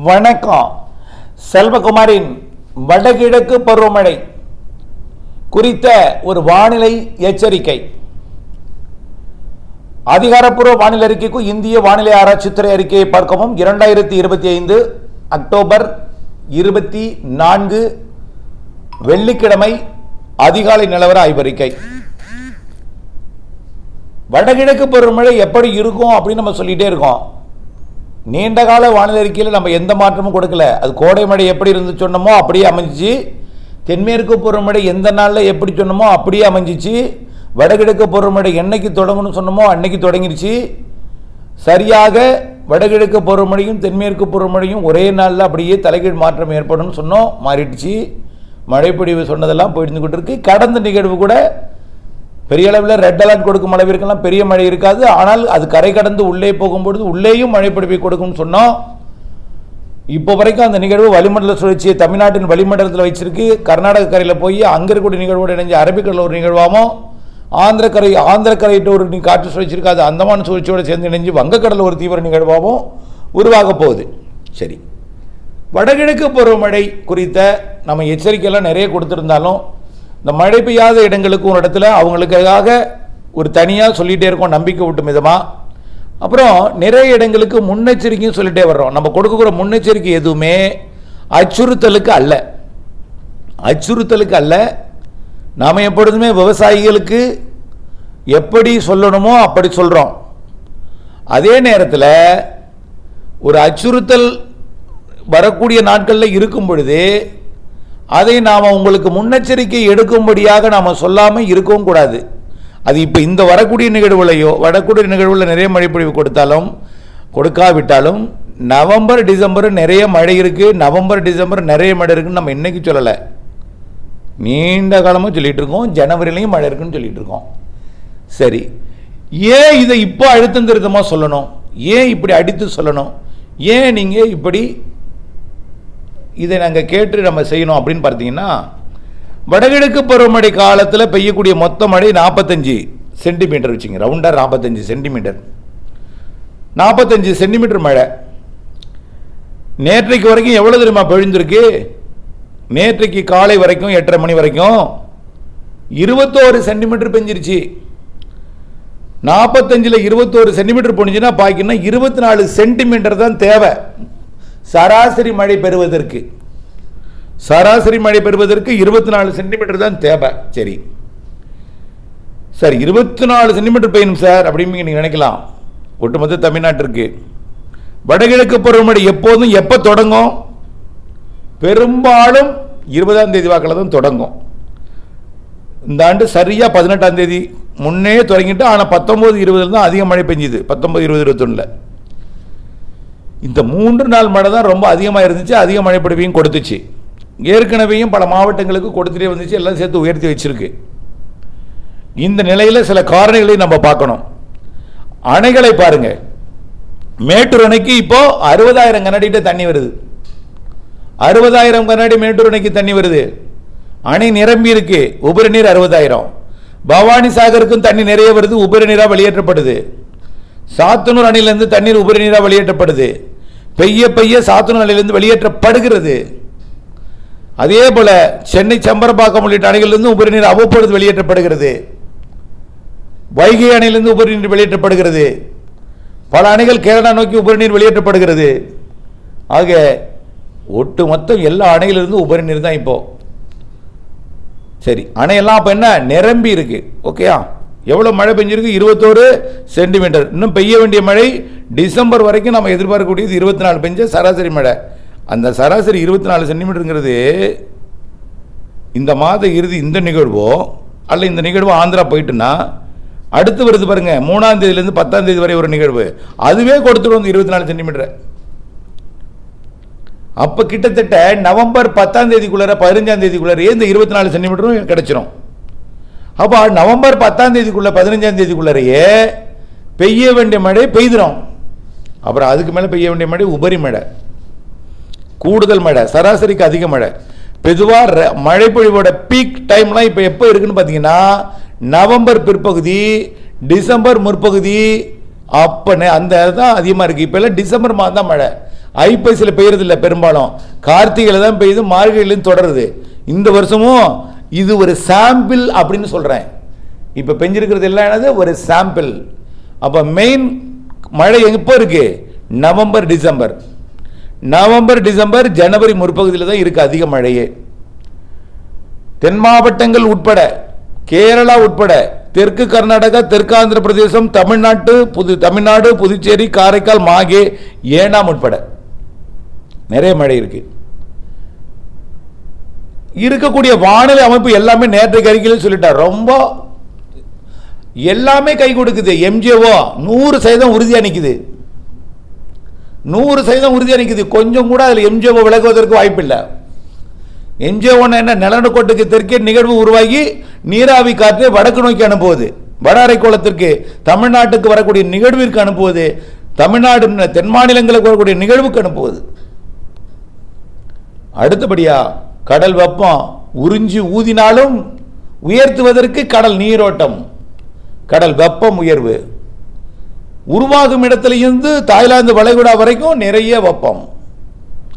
வணக்கம். செல்வகுமாரின் வடகிழக்கு பருவமழை குறித்த ஒரு வானிலை எச்சரிக்கை. அதிகாரப்பூர்வ வானிலை அறிக்கைக்கும் இந்திய வானிலை ஆராய்ச்சித்துறை அறிக்கையை பார்க்கவும் 2025 அக்டோபர் 24 வெள்ளிக்கிழமை அதிகாலை நிலவர ஆய்வறிக்கை. வடகிழக்கு பருவமழை எப்படி இருக்கும் அப்படின்னு நம்ம சொல்லிட்டே இருக்கோம். நீண்ட கால வானிலை அறிக்கையில் நம்ம எந்த மாற்றமும் கொடுக்கல. அது கோடை மழை எப்படி இருந்து சொன்னமோ அப்படியே அமைஞ்சிச்சு. தென்மேற்கு பருவமழை எந்த நாளில் எப்படி சொன்னமோ அப்படியே அமைஞ்சிச்சு. வடகிழக்கு பருவமழை என்னைக்கு தொடங்கணும்னு சொன்னமோ அன்னைக்கு தொடங்கிருச்சு. சரியாக வடகிழக்கு பருவமழையும் தென்மேற்கு பருவமழையும் ஒரே நாளில் அப்படியே தலைகீழ் மாற்றம் ஏற்படும் சொன்னோம், மாறிடுச்சு. மழைப்பொழிவு சொன்னதெல்லாம் போயிருந்துகிட்டு இருக்கு. கடந்த நிகழ்வு கூட பெரிய அளவில் ரெட் அலர்ட் கொடுக்கும் அளவிற்கெல்லாம் பெரிய மழை இருக்காது. ஆனால் அது கரை கடந்து உள்ளே போகும்பொழுது உள்ளேயும் மழைப்பொழிவை கொடுக்கும்னு சொன்னோம். இப்போ வரைக்கும் அந்த நிகழ்வு வளிமண்டல சுழற்சியை தமிழ்நாட்டின் வளிமண்டலத்தில் வச்சிருக்கு. கர்நாடக கரையில் போய் அங்கே இருக்கக்கூடிய நிகழ்வோடு இணைஞ்சு அரபிக்கடலில் ஒரு நிகழ்வாகவும், ஆந்திரக்கரையிட்ட ஒரு காற்று சுழற்சி இருக்காது, அந்தமான் சுழற்சியோடு சேர்ந்து இணைஞ்சு வங்கக்கடலில் ஒரு தீவிர நிகழ்வாகவும் உருவாக போகுது. சரி, வடகிழக்கு பருவமழை குறித்த நம்ம எச்சரிக்கையெல்லாம் நிறைய கொடுத்துருந்தாலும் இந்த மழை பெய்யாத இடங்களுக்கு ஒரு இடத்துல அவங்களுக்காக ஒரு தனியாக சொல்லிகிட்டே இருக்கோம், நம்பிக்கை ஊட்டும் விதமாக. அப்புறம் நிறைய இடங்களுக்கு முன்னெச்சரிக்கையும் சொல்லிகிட்டே வர்றோம். நம்ம கொடுக்குற முன்னெச்சரிக்கை எதுவுமே அச்சுறுத்தலுக்கு அல்ல. நாம் எப்பொழுதுமே விவசாயிகளுக்கு எப்படி சொல்லணுமோ அப்படி சொல்கிறோம். அதே நேரத்தில் ஒரு அச்சுறுத்தல் வரக்கூடிய நாட்களில் இருக்கும் பொழுது அதை நாம் உங்களுக்கு முன்னெச்சரிக்கை எடுக்கும்படியாக நாம் சொல்லாமல் இருக்கவும் கூடாது. அது இப்போ இந்த வரக்கூடிய நிகழ்வுலையோ வடக்கூடிய நிகழ்வில் நிறைய மழைப்பொழிவு கொடுக்காவிட்டாலும் நவம்பர் டிசம்பர் நிறைய மழை இருக்குது, நவம்பர் டிசம்பர் நிறைய மழை இருக்குன்னு நம்ம இன்னைக்கு சொல்லலை, நீண்ட காலமாக சொல்லிகிட்டு இருக்கோம். ஜனவரிலையும் மழை இருக்குன்னு சொல்லிகிட்டு இருக்கோம். சரி, ஏன் இதை இப்போ அழுத்தம் திருத்தமாக சொல்லணும்? ஏன் இப்படி அடித்து சொல்லணும்? ஏன் நீங்கள் இப்படி இதை நாங்கள் கேட்டு நம்ம செய்யணும் அப்படின்னு பார்த்தீங்கன்னா, வடகிழக்கு பருவமழை காலத்தில் பெய்யக்கூடிய மொத்த மழை 45 சென்டிமீட்டர் வச்சுங்க, ரவுண்டாக 45 சென்டிமீட்டர். 45 சென்டிமீட்டர் மழை நேற்றைக்கு வரைக்கும் எவ்வளோ தெரியுமா பொழிந்திருக்கு? நேற்றைக்கு காலை வரைக்கும் 8:30 மணி வரைக்கும் 21 சென்டிமீட்டர் பெஞ்சிருச்சு. 45ல் 21 சென்டிமீட்டர் பொழிஞ்சுன்னா பாக்கினா 24 சென்டிமீட்டர் தான் தேவை சராசரி மழை பெறுவதற்கு. 24 சென்டிமீட்டர் தான் தேவை. சரி, 24 சென்டிமீட்டர் பெய்யணும் சார் அப்படின்னு நீங்கள் நினைக்கலாம். ஒட்டுமொத்த தமிழ்நாட்டிற்கு வடகிழக்கு பருவமழை எப்போதும் எப்போ தொடங்கும்? பெரும்பாலும் 20ஆம் தேதி வாக்கில் தான் தொடங்கும். இந்த ஆண்டு சரியாக 18ஆம் தேதி முன்னே தொடங்கிட்டு, ஆனால் 19, 20 தான் அதிக மழை பெஞ்சுது. 19, 20, 21. இந்த 3 நாள் மழை தான் ரொம்ப அதிகமாக இருந்துச்சு, அதிக மழைப்பொழிவையும் கொடுத்துச்சு. ஏற்கனவேயும் பல மாவட்டங்களுக்கு கொடுத்துட்டே வந்துச்சு, எல்லாம் சேர்த்து உயர்த்தி வச்சிருக்கு. இந்த நிலையில் சில காரணிகளை நம்ம பார்க்கணும். அணைகளை பாருங்க. மேட்டூர் அணைக்கு இப்போ 60,000 கனடிட்ட தண்ணி வருது. 60,000 கனடி மேட்டூர் அணைக்கு தண்ணி வருது. அணை நிரம்பி இருக்கு, உபரி நீர் 60,000. பவானி சாகருக்கும் தண்ணி நிறைய வருது, உபரி நீராக வெளியேற்றப்படுது. சாத்தனூர் அணையிலிருந்து தண்ணீர் உபரி நீராக வெளியேற்றப்படுது. பெய்ய சாத்தனூர் அணையிலிருந்து வெளியேற்றப்படுகிறது. அதே போல சென்னை சம்பரப்பாக்கம் உள்ளிட்ட அணைகளிலிருந்து உபரி நீர் அவ்வப்பொழுது வெளியேற்றப்படுகிறது. வைகை அணையிலிருந்து உபரி நீர் வெளியேற்றப்படுகிறது. பல அணைகள் கேரளா நோக்கி உபரி நீர் வெளியேற்றப்படுகிறது. ஆக ஒட்டுமொத்தம் எல்லா அணைகளிலிருந்து உபரி நீர் தான் இப்போ. சரி, அணையெல்லாம் அப்போ என்ன நிரம்பி இருக்கு. ஓகேயா? எவ்வளோ மழை பெஞ்சிருக்கு? 21 சென்டிமீட்டர். இன்னும் பெய்ய வேண்டிய மழை டிசம்பர் வரைக்கும் நம்ம எதிர்பார்க்கக்கூடியது 24 பெஞ்ச சராசரி மழை. அந்த சராசரி 24 சென்டிமீட்டருங்கிறது இந்த மாத இறுதி இந்த நிகழ்வோ அல்ல இந்த நிகழ்வோ ஆந்திரா போயிட்டுன்னா அடுத்து வருது பாருங்க, 3ஆம் தேதியிலேருந்து 10ஆம் தேதி வரை ஒரு நிகழ்வு, அதுவே கொடுத்துடும் 24 சென்டிமீட்டர். அப்போ கிட்டத்தட்ட நவம்பர் 10ஆம் தேதிக்குள்ளார 15ஆம் தேதிக்குள்ளார இந்த 24 சென்டிமீட்டரும் கிடைச்சிடும். அப்போ நவம்பர் 10ஆம் தேதிக்குள்ள 15ஆம் தேதிக்குள்ளரையே பெய்ய வேண்டிய மழை பெய்திடும். அப்புறம் அதுக்கு மேலே பெய்ய வேண்டிய மழை உபரி மழை, கூடுதல் மழை, சராசரிக்கு அதிக மழை. பொதுவாக மழைப்பொழிவோட பீக் டைம்லாம் இப்போ எப்போ இருக்குன்னு பார்த்தீங்கன்னா நவம்பர் பிற்பகுதி, டிசம்பர் முற்பகுதி, அப்போ அந்த தான் அதிகமாக இருக்குது. இப்போ எல்லாம் டிசம்பர் மாதம் தான் மழை. ஐப்பசியில் பெய்யறதில்லை, பெரும்பாலும் கார்த்திகையில் தான் பெய்யுது, மார்கழியிலும் தொடருது. இந்த வருஷமும் இது ஒரு சாம்பிள் அப்படின்னு சொல்கிறேன். இப்போ பெஞ்சிருக்கிறது எல்லாம் என்னது, ஒரு சாம்பிள். அப்போ மெயின் மழை எப்போ இருக்கு, நவம்பர் டிசம்பர். நவம்பர் டிசம்பர் ஜனவரி முற்பகுதியில் தான் இருக்கு அதிக மழையே. தென் மாவட்டங்கள் உட்பட, கேரளா உட்பட, தெற்கு கர்நாடகா, தெற்கு ஆந்திர பிரதேசம், தமிழ்நாடு, புதுச்சேரி, காரைக்கால், மாகே, ஏனாம் உட்பட நிறைய மழை இருக்கு. இருக்கக்கூடிய வானிலை அமைப்பு எல்லாமே நேற்றைக்கு அறிக்கையில் சொல்லிட்டார். ரொம்ப எல்லாமே கை கொடுக்குது. எம்ஜிஓ 100% உறுதியா நிக்குது, 100% உறுதியா நிக்குது. கொஞ்சம் கூட அதில் எம்ஜிஓ விலகுவதற்கு வாய்ப்பு இல்லை. எம்ஜிஓ என்ன, நிலநடுக்கோட்டுக்கு தெற்கே நிகழ்வு உருவாகி நீராவி காற்றை வடக்கு நோக்கி அனுப்புவது, வட அரைக்கோளத்திற்கு தமிழ்நாட்டுக்கு வரக்கூடிய நிகழ்விற்கு அனுப்புவது, தமிழ்நாடு தென் மாநிலங்களுக்கு வரக்கூடிய நிகழ்வுக்கு அனுப்புவது. அடுத்தபடியா கடல் வெப்பம் உறிஞ்சி ஊதினாலும் உயர்த்துவதற்கு கடல் நீரோட்டம், கடல் வெப்பம் உயர்வு உருவாகும் இடத்திலிருந்து தாய்லாந்து வளைகுடா வரைக்கும் நிறைய வெப்பம்,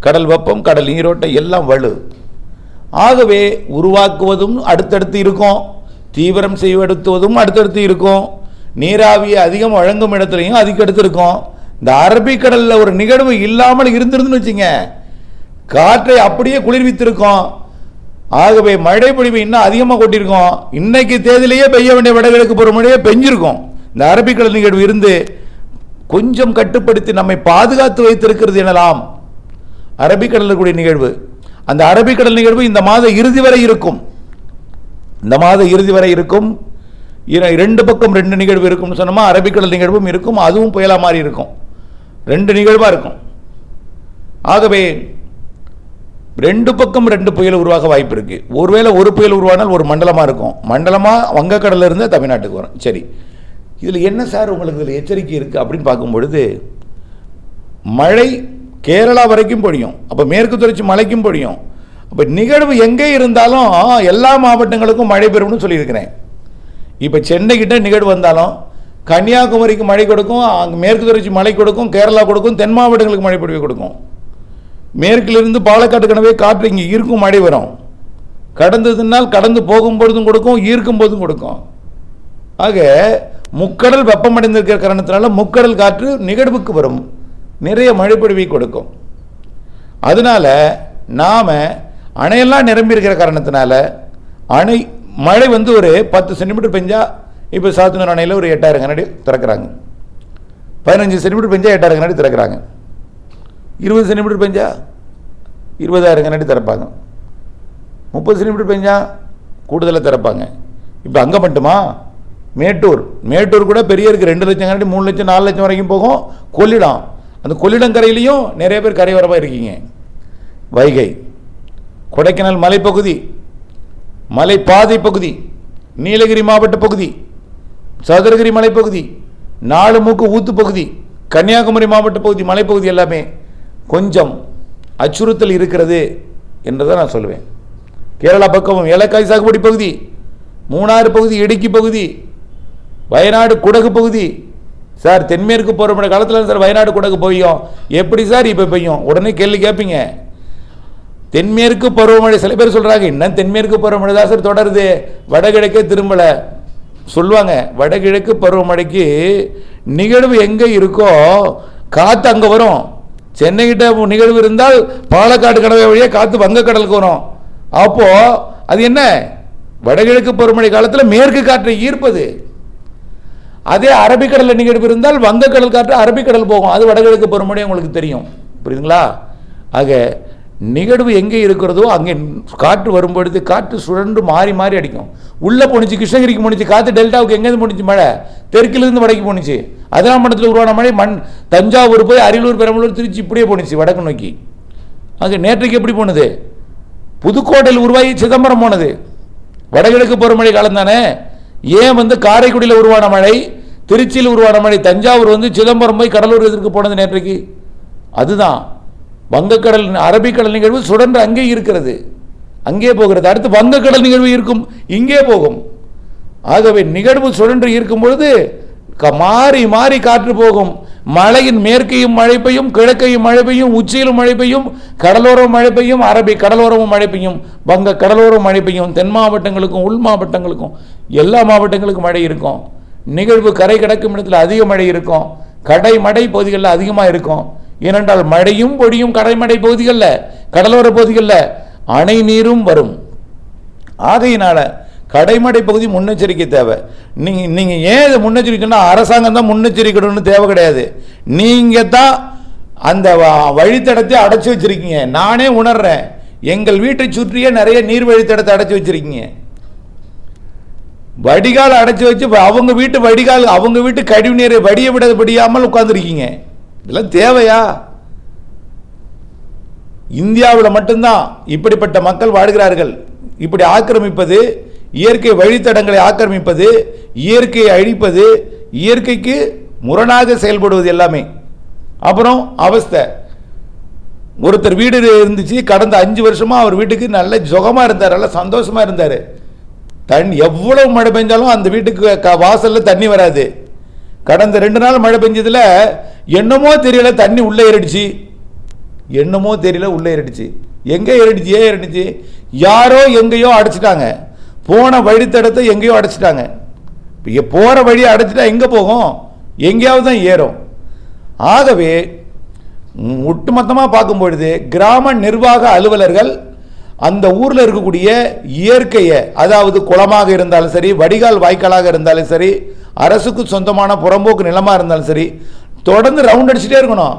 கடல் வெப்பம், கடல் நீரோட்டம் எல்லாம் வலு. ஆகவே உருவாக்குவதும் அடுத்தடுத்து இருக்கும், தீவிரம் செய்வதும் அடுத்தடுத்து இருக்கும், நீராவியை அதிகம் வழங்கும் இடத்துலையும் அதுக்கடுத்து இருக்கும். இந்த அரபிக்கடலில் ஒரு நிகழ்வு இல்லாமல் இருந்திருந்துன்னு வச்சுங்க, காற்றை அப்படியே குளிர்வித்திருக்கும். ஆகவே மழை பொழிவு இன்னும் அதிகமாக கொட்டியிருக்கும். இன்னைக்கு தேதியிலேயே பெய்ய வேண்டிய வடகிழக்கு பருவமழையே பெஞ்சிருக்கும். இந்த அரபிக்கடல் நிகழ்வு இருந்து கொஞ்சம் கட்டுப்படுத்தி நம்மை பாதுகாத்து வைத்திருக்கிறது எனலாம் அரபிக்கடலில் கூடிய நிகழ்வு. அந்த அரபிக்கடல் நிகழ்வு இந்த மாத இறுதி வரை இருக்கும். இந்த மாத இறுதி வரை இருக்கும். ரெண்டு பக்கம் ரெண்டு நிகழ்வு இருக்கும் சொன்னோமா, அரபிக்கடல் நிகழ்வும் இருக்கும், அதுவும் புயலா மாதிரி இருக்கும். ரெண்டு நிகழ்வா இருக்கும். ஆகவே ரெண்டு பக்கம் ரெண்டு புயல் உருவாக வாய்ப்பு இருக்கு. ஒருவேளை ஒரு புயல் உருவானால் ஒரு மண்டலமா இருக்கும். மண்டலமா வங்கக்கடல இருந்து தமிழ்நாட்டுக்கு வரும். சரி, இதில் என்ன சார் உங்களுக்கு இதில் எச்சரிக்கை இருக்கு அப்படின்னு பார்க்கும் பொழுது, மழை கேரளா வரைக்கும் பொழியும், அப்போ மேற்கு தொடர்ச்சி மலைக்கும் பொழியும். அப்போ நிகழ்வு எங்கே இருந்தாலும் எல்லா மாவட்டங்களுக்கும் மழை பெறும்னு சொல்லியிருக்கிறேன். இப்போ சென்னை கிட்ட நிகழ்வு வந்தாலும் கன்னியாகுமரிக்கு மழை கொடுக்கும், அங்கே மேற்கு தொடர்ச்சி மழை கொடுக்கும், கேரளா கொடுக்கும், தென் மாவட்டங்களுக்கு மழை பொழிவு கொடுக்கும். மேற்கிலிருந்து பாலக்காட்டு கனவே காற்று இங்கே ஈர்க்கும் மழை வரும். கடந்ததுனால் கடந்து போகும்பொழுதும் கொடுக்கும், ஈர்க்கும் போதும் கொடுக்கும். ஆக முக்கடல் வெப்பமடைந்திருக்கிற காரணத்தினால முக்கடல் காற்று நிகழ்வுக்கு வரும், நிறைய மழை பொழிவை கொடுக்கும். அதனால நாம அணையெல்லாம் நிரம்பி இருக்கிற காரணத்தினால அணை மழை ஒரு 10 சென்டிமீட்டர் பெஞ்சா, இப்போ சாத்தனூர் அணையில் ஒரு 8000 கனடி திறக்கிறாங்க. 15 சென்டிமீட்டர் பெஞ்சா 8000 கனடி திறக்கிறாங்க. 20 சென்டிமீட்டர் பெஞ்சா 20000 கனடி திறப்பாங்க. 30 சென்டிமீட்டர் பெஞ்சா கூடுதலாக திறப்பாங்க. இப்போ அங்கே மட்டுமா, மேட்டூர் கூட பெரிய இருக்குது, 2 லட்சம் கனடி, 3 லட்சம் 4 லட்சம் வரைக்கும் போகும். கொள்ளிடம், அந்த கொள்ளிடம் கரையிலையும் நிறைய பேர் கரையோரமாக இருக்கீங்க. வைகை, கொடைக்கானல் மலைப்பகுதி, மலைப்பாதை பகுதி, நீலகிரி மாவட்ட பகுதி, சதுரகிரி மலைப்பகுதி, நாலுமூக்கு ஊத்து பகுதி, கன்னியாகுமரி மாவட்ட பகுதி, மலைப்பகுதி எல்லாமே கொஞ்சம் அச்சுறுத்தல் இருக்கிறது என்றதை நான் சொல்லுவேன். கேரளா பக்கமும் ஏலக்காய் சாகுபடி பகுதி, மூணாறு பகுதி, இடுக்கி பகுதி, வயநாடு குடகு பகுதி. சார் தென்மேற்கு பருவமழை காலத்தில் சார் வயநாடு குடகு பெய்யும், எப்படி சார் இப்போ பெய்யும்? உடனே கேள்வி கேட்பீங்க. தென்மேற்கு பருவமழை சில பேர் சொல்கிறாங்க, இன்னும் தென்மேற்கு பருவமழை தான் சார் தொடருது, வடகிழக்கே திரும்பலை சொல்லுவாங்க. வடகிழக்கு பருவமழைக்கு நிகழ்வு எங்கே இருக்கோ காற்று அங்கே வரும். சென்னை கிட்ட நிகழ்வு இருந்தால் பாலக்காடு கடவை வழியாக காற்று வங்கக்கடலுக்கு வரும். அப்போ அது என்ன, வடகிழக்கு பருவமழை காலத்தில் மேற்கு காற்றை ஈர்ப்பது. அதே அரபிக்கடலில் நிகழ்வு இருந்தால் வங்கக்கடல் காற்று அரபிக்கடல் போகும், அது வடகிழக்கு பருவமழை உங்களுக்கு தெரியும். புரியுதுங்களா? ஆக நிகழ்வு எங்கே இருக்கிறதோ அங்கே காற்று வரும்பொழுது காற்று சுழன்று மாறி மாறி அடிக்கும். உள்ளே போணுச்சு, கிருஷ்ணகிரிக்கு போணுச்சு காற்று, டெல்டாவுக்கு எங்கேருந்து போணுச்சு மழை, தெற்கிலிருந்து வடக்கு போணுச்சு. அதெல்லாம் மண்டலத்தில் உருவான மழை தஞ்சாவூர் போய் அரியலூர், பெரம்பலூர், திருச்சி இப்படியே போணுச்சு வடக்கு நோக்கி. அங்கே நேற்றைக்கு எப்படி போனது, புதுக்கோட்டையில் உருவாகி சிதம்பரம் போனது, வடகிழக்கு பருவமழை காலம் தானே. ஏன் காரைக்குடியில் உருவான மழை, திருச்சியில் உருவான மழை, தஞ்சாவூர் சிதம்பரம் போய் கடலூர் எதிர்க்கு போனது நேற்றைக்கு. அதுதான் வங்கக்கடல் அரபிக்கடல் நிகழ்வு சுழன்று அங்கே இருக்கிறது, அங்கே போகிறது. அடுத்து வங்கக்கடல் நிகழ்வு இருக்கும், இங்கே போகும். ஆகவே நிகழ்வு சுழன்று இருக்கும் பொழுது மாறி மாறி காற்று போகும். மலையின் மேற்கையும் மழை பெய்யும், கிழக்கையும் மழை பெய்யும், உச்சியிலும் மழை பெய்யும், கடலோரம் மழை பெய்யும், அரபிக் கடலோரமும் மழை பெய்யும், வங்க கடலோரம் மழை பெய்யும், தென் மாவட்டங்களுக்கும் உள் மாவட்டங்களுக்கும் எல்லா மாவட்டங்களுக்கும் மழை இருக்கும். நிகழ்வு கரை கிடக்கும் இடத்துல அதிக மழை இருக்கும், கடைமடை பகுதிகளில் அதிகமாக இருக்கும். ஏனென்றால் மழையும் பொழியும் கடைமடை பகுதிகளில், கடலோர பகுதிகளில் அணை நீரும் வரும். ஆகையினால கடைமடை பகுதி முன்னெச்சரிக்கை தேவை. நீங்கள் ஏன் இதை முன்னெச்சரிக்கைன்னா அரசாங்கம் தான் முன்னெச்சரிக்கணும்னு தேவை கிடையாது. நீங்கள் தான் அந்த வழித்தடத்தை அடைச்சி வச்சிருக்கீங்க. நானே உணர்றேன், எங்கள் வீட்டை சுற்றியே நிறைய நீர் வழித்தடத்தை அடைச்சி வச்சிருக்கீங்க. வடிகால் அடைச்சி வச்சு அவங்க வீட்டு வடிகால், அவங்க வீட்டு கழிவு நீரை வடிய விடாமல் உட்கார்ந்துருக்கீங்க. இதெல்லாம் தேவையா? இந்தியாவில் மட்டும்தான் இப்படிப்பட்ட மக்கள் வாழ்கிறார்கள். இப்படி ஆக்கிரமிப்பது, இயற்கை வழித்தடங்களை ஆக்கிரமிப்பது, இயற்கையை அழிப்பது, இயற்கைக்கு முரணாக செயல்படுவது எல்லாமே. அப்புறம் அவஸ்தை, ஒருத்தர் வீடு இருந்துச்சு, கடந்த 5 வருஷமா அவர் வீட்டுக்கு நல்ல சுகமா இருந்தார், நல்ல சந்தோஷமா இருந்தார். தண்ணி எவ்வளவு மழை பெஞ்சாலும் அந்த வீட்டுக்கு வாசல்ல தண்ணி வராது. கடந்த 2 நாள் மழை பெஞ்சதுல என்னமோ தெரியல தண்ணி உள்ளே ஏறிடுச்சு, என்னமோ தெரியல உள்ளே ஏறிடுச்சு. எங்க ஏறிடுச்சு? ஏன் ஏறிடுச்சு? யாரோ எங்கேயோ அடைச்சிட்டாங்க. போன வழித்தடத்தை எங்கேயோ அடைச்சிட்டாங்க. போற வழியை அடைச்சிட்டா எங்க போகும்? எங்கேயாவது தான் ஏறும். ஆகவே ஒட்டுமொத்தமாக பார்க்கும் பொழுது கிராம நிர்வாக அலுவலர்கள் அந்த ஊரில் இருக்கக்கூடிய இயற்கையை, அதாவது குளமாக இருந்தாலும் சரி, வடிகால் வாய்க்காலாக இருந்தாலும் சரி, அரசுக்கு சொந்தமான புறம்போக்கு நிலமாக இருந்தாலும் சரி, தொடர்ந்து ரவுண்ட் அடிச்சுட்டே இருக்கணும்.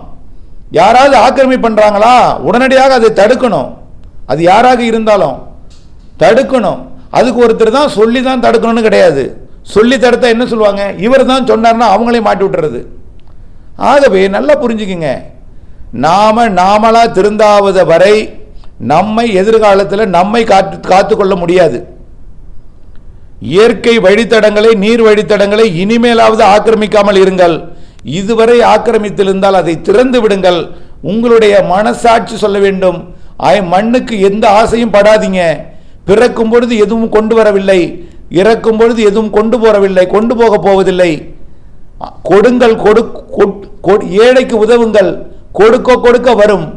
யாராவது ஆக்கிரமிப்பு பண்ணுறாங்களா உடனடியாக அதை தடுக்கணும். அது யாராக இருந்தாலும் தடுக்கணும். அதுக்கு ஒருத்தர் தான் சொல்லி தான் தடுக்கணும்னு கிடையாது. சொல்லி தடுத்தா என்ன சொல்லுவாங்க? இவர் தான் சொன்னார்னா அவங்களே மாட்டி விட்டுறது. ஆகவே நல்லா புரிஞ்சுக்குங்க, நாமளா திருந்தாவது வரை நம்மை எதிர்காலத்தில் நம்மை காத்து கொள்ள முடியாது. இயற்கை வழித்தடங்களை, நீர் வழித்தடங்களை இனிமேலாவது ஆக்கிரமிக்காமல் இருங்கள். இதுவரை ஆக்கிரமித்திருந்தால் அதை திறந்து விடுங்கள். உங்களுடைய மனசாட்சி சொல்ல வேண்டும், மண்ணுக்கு எந்த ஆசையும் படாதீங்க. பிறக்கும் பொழுது எதுவும் கொண்டு வரவில்லை, இறக்கும் பொழுது எதுவும் கொண்டு போறவில்லை, கொண்டு போக போவதில்லை. கொடுங்கள், ஏழைக்கு உதவுங்கள், கொடுக்க வரும்.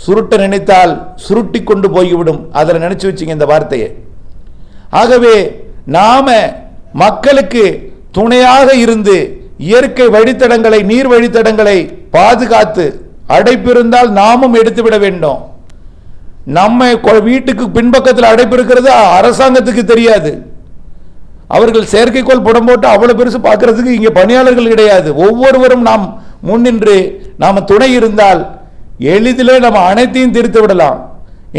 சுருட்ட நினைத்தால் சுருட்டி கொண்டு போய்விடும். அதில் நினைச்சு வச்சுங்க இந்த வார்த்தையை. ஆகவே நாம மக்களுக்கு துணையாக இருந்து இயற்கை வழித்தடங்களை, நீர் வழித்தடங்களை பாதுகாத்து, அடைப்பு இருந்தால் நாமும் எடுத்துவிட வேண்டும். நம்ம வீட்டுக்கு பின்பக்கத்தில் அடைப்பு இருக்கிறது அரசாங்கத்துக்கு தெரியாது. அவர்கள் செயற்கைக்கோள் படம் போட்டு அவ்வளவு பெருசு பார்க்கறதுக்கு இங்கே பணியாளர்கள் கிடையாது. ஒவ்வொருவரும் நாம் முன்னின்று நாம துணை இருந்தால் எளிதிலே நம்ம அனைத்தையும் தீர்த்து விடலாம்.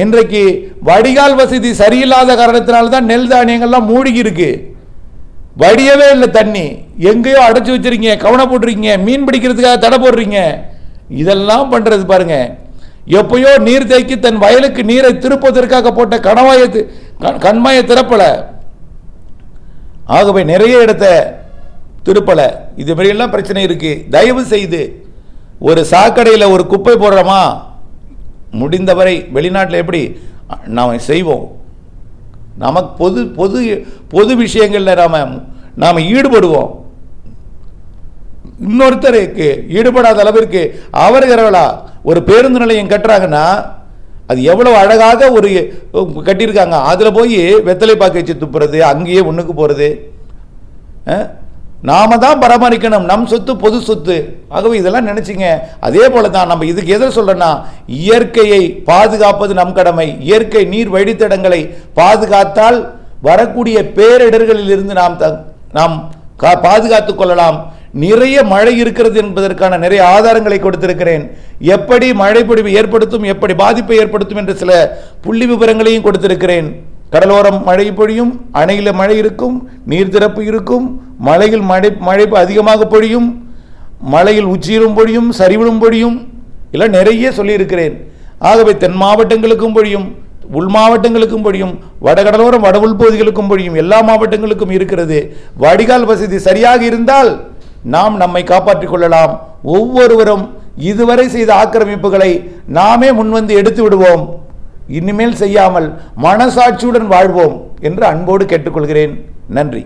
இன்றைக்கு வடிகால் வசதி சரியில்லாத காரணத்தினால்தான் நெல் தானியங்கள்லாம் மூழ்கி இருக்கு. வடியவே இல்லை, தண்ணி எங்கேயோ அடைச்சு வச்சிருக்கீங்க, கவனம் போட்டுருக்கீங்க, மீன் பிடிக்கிறதுக்காக தடை போடுறீங்க. இதெல்லாம் பண்றது பாருங்க. எப்பயோ நீர் தேக்கி தன் வயலுக்கு நீரை திருப்பதற்காக போட்ட கண்மாய திறப்பல. ஆகவே நிறைய இடத்த திருப்பல. இது மாதிரியெல்லாம் பிரச்சனை இருக்கு. தயவு செய்து ஒரு சாக்கடையில் ஒரு குப்பை போடுறோமா, முடிந்தவரை வெளிநாட்டில் எப்படி நாம் செய்வோம், நமக்கு பொது விஷயங்களில் நாம் ஈடுபடுவோம். இன்னொருத்தருக்கு ஈடுபடாத அளவிற்கு அவர்களா ஒரு பேருந்து நிலையம் கட்டுறாங்கன்னா அது எவ்வளவு அழகாக ஒரு கட்டியிருக்காங்க. அதில் போய் வெத்தலை பாக்கு வச்சு துப்புறது, அங்கேயே ஒன்றுக்கு போகிறது. நாம தான் பராமரிக்கணும், நம் சொத்து பொது சொத்து. ஆகவே இதெல்லாம் நினைச்சிங்க. அதே போல தான் நம்ம இதுக்கு எதை சொல்றோம்னா, இயற்கையை பாதுகாப்பது நம் கடமை. இயற்கை நீர் வழித்தடங்களை பாதுகாத்தால் வரக்கூடிய பேரிடர்களில் இருந்து நாம் பாதுகாத்துக் கொள்ளலாம். நிறைய மழை இருக்கிறது என்பதற்கான நிறைய ஆதாரங்களை கொடுத்திருக்கிறேன். எப்படி மழை பொழிவு ஏற்படுத்தும், எப்படி பாதிப்பை ஏற்படுத்தும் என்ற சில புள்ளி விவரங்களையும் கொடுத்திருக்கிறேன். கடலோரம் மழை பொழியும், அணையில் மழை இருக்கும், நீர் திறப்பு இருக்கும், மலையில் மழை அதிகமாக பொழியும், மலையில் உச்சியிலும் பொழியும், சரிவிலும் பொழியும், எல்லாம் நிறைய சொல்லியிருக்கிறேன். ஆகவே தென் மாவட்டங்களுக்கும் பொழியும், உள் மாவட்டங்களுக்கும் பொழியும், வடகடலோரம் வட உள்பகுதிகளுக்கும் பொழியும், எல்லா மாவட்டங்களுக்கும் இருக்கிறது. வடிகால் வசதி சரியாக இருந்தால் நாம் நம்மை காப்பாற்றிக் கொள்ளலாம். ஒவ்வொருவரும் இதுவரை செய்த ஆக்கிரமிப்புகளை நாமே முன்வந்து எடுத்து விடுவோம். இனிமேல் செய்யாமல் மனசாட்சியுடன் வாழ்வோம் என்று அன்போடு கேட்டுக்கொள்கிறேன். நன்றி.